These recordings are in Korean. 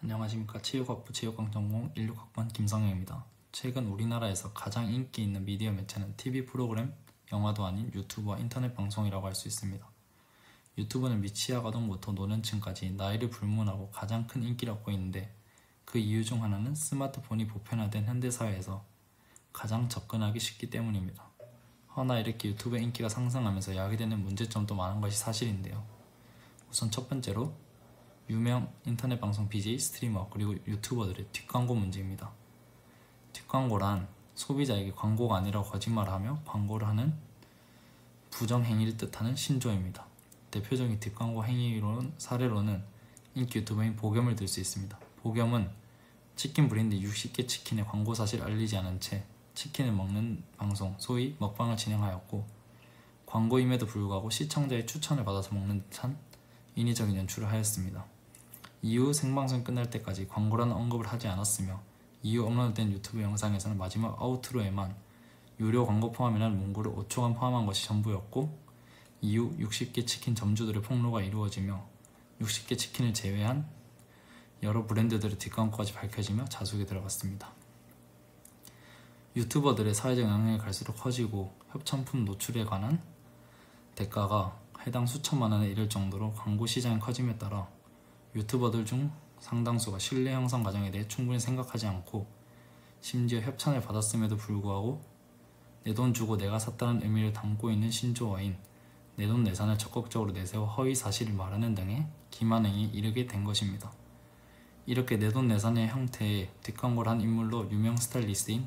안녕하십니까. 체육학부 체육관전공 16학번 김성영입니다. 최근 우리나라에서 가장 인기 있는 미디어 매체는 TV 프로그램, 영화도 아닌 유튜브와 인터넷 방송이라고 할 수 있습니다. 유튜브는 미취학 아동부터 노년층까지 나이를 불문하고 가장 큰 인기를 얻고 있는데, 그 이유 중 하나는 스마트폰이 보편화된 현대사회에서 가장 접근하기 쉽기 때문입니다. 허나 이렇게 유튜브의 인기가 상승하면서 야기되는 문제점도 많은 것이 사실인데요. 우선 첫 번째로 유명 인터넷 방송 BJ, 스트리머, 그리고 유튜버들의 뒷광고 문제입니다. 뒷광고란 소비자에게 광고가 아니라고 거짓말을 하며 광고를 하는 부정행위를 뜻하는 신조어입니다. 대표적인 뒷광고 사례로는 인기 유튜버인 보겸을 들 수 있습니다. 보겸은 치킨 브랜드 60개 치킨의 광고 사실을 알리지 않은 채 치킨을 먹는 방송, 소위 먹방을 진행하였고, 광고임에도 불구하고 시청자의 추천을 받아서 먹는 듯한 인위적인 연출을 하였습니다. 이후 생방송이 끝날 때까지 광고라는 언급을 하지 않았으며, 이후 업로드된 유튜브 영상에서는 마지막 아우트로에만 유료 광고 포함이라는 문구를 5초간 포함한 것이 전부였고, 이후 60개 치킨 점주들의 폭로가 이루어지며 60개 치킨을 제외한 여러 브랜드들의 뒷광고까지 밝혀지며 자숙이 들어갔습니다. 유튜버들의 사회적 영향력이 갈수록 커지고 협찬품 노출에 관한 대가가 해당 수천만 원에 이를 정도로 광고 시장이 커짐에 따라 유튜버들 중 상당수가 신뢰 형성 과정에 대해 충분히 생각하지 않고, 심지어 협찬을 받았음에도 불구하고 내 돈 주고 내가 샀다는 의미를 담고 있는 신조어인 내돈내산을 적극적으로 내세워 허위 사실을 말하는 등의 기만행위에 이르게 된 것입니다. 이렇게 내돈내산의 형태의 뒷광고를 한 인물로 유명 스타일리스트인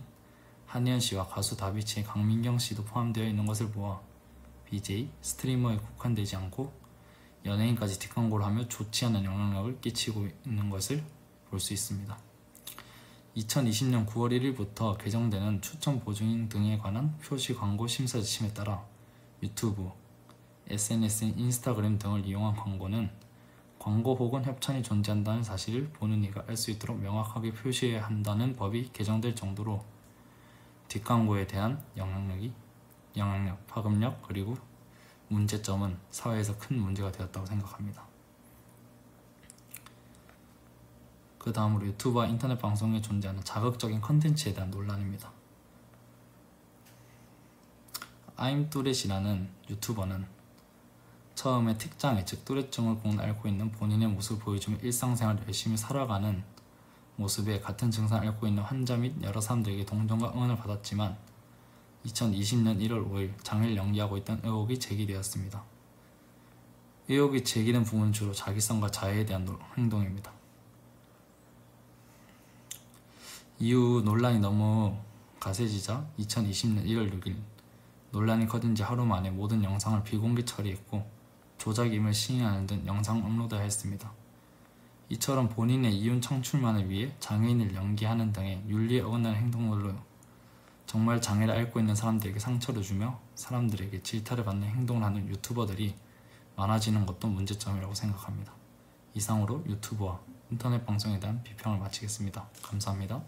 한희연 씨와 가수 다비치의 강민경 씨도 포함되어 있는 것을 보아 BJ, 스트리머에 국한되지 않고 연예인까지 뒷광고를 하며 좋지 않은 영향력을 끼치고 있는 것을 볼 수 있습니다. 2020년 9월 1일부터 개정되는 추천 보증인 등에 관한 표시 광고 심사 지침에 따라 유튜브, SNS인 인스타그램 등을 이용한 광고는 광고 혹은 협찬이 존재한다는 사실을 보는 이가 알 수 있도록 명확하게 표시해야 한다는 법이 개정될 정도로 뒷광고에 대한 영향력, 파급력, 그리고 문제점은 사회에서 큰 문제가 되었다고 생각합니다. 그 다음으로 유튜브와 인터넷 방송에 존재하는 자극적인 컨텐츠에 대한 논란입니다. 아임뚜렛이라는 유튜버는 처음에 특장애, 즉 뚜렛증을 꼭 앓고 있는 본인의 모습을 보여주며 일상생활을 열심히 살아가는 모습에 같은 증상을 앓고 있는 환자 및 여러 사람들에게 동정과 응원을 받았지만 2020년 1월 5일 장애를 연기하고 있던 의혹이 제기되었습니다. 의혹이 제기된 부분은 주로 자기성과 자해에 대한 행동입니다. 이후 논란이 너무 가세지자 2020년 1월 6일 논란이 커진 지 하루 만에 모든 영상을 비공개 처리했고 조작임을 시인하는 등 영상 업로드하였습니다. 이처럼 본인의 이윤 창출만을 위해 장애인을 연기하는 등의 윤리에 어긋나는 행동들로 정말 장애를 앓고 있는 사람들에게 상처를 주며 사람들에게 질타를 받는 행동을 하는 유튜버들이 많아지는 것도 문제점이라고 생각합니다. 이상으로 유튜브와 인터넷 방송에 대한 비평을 마치겠습니다. 감사합니다.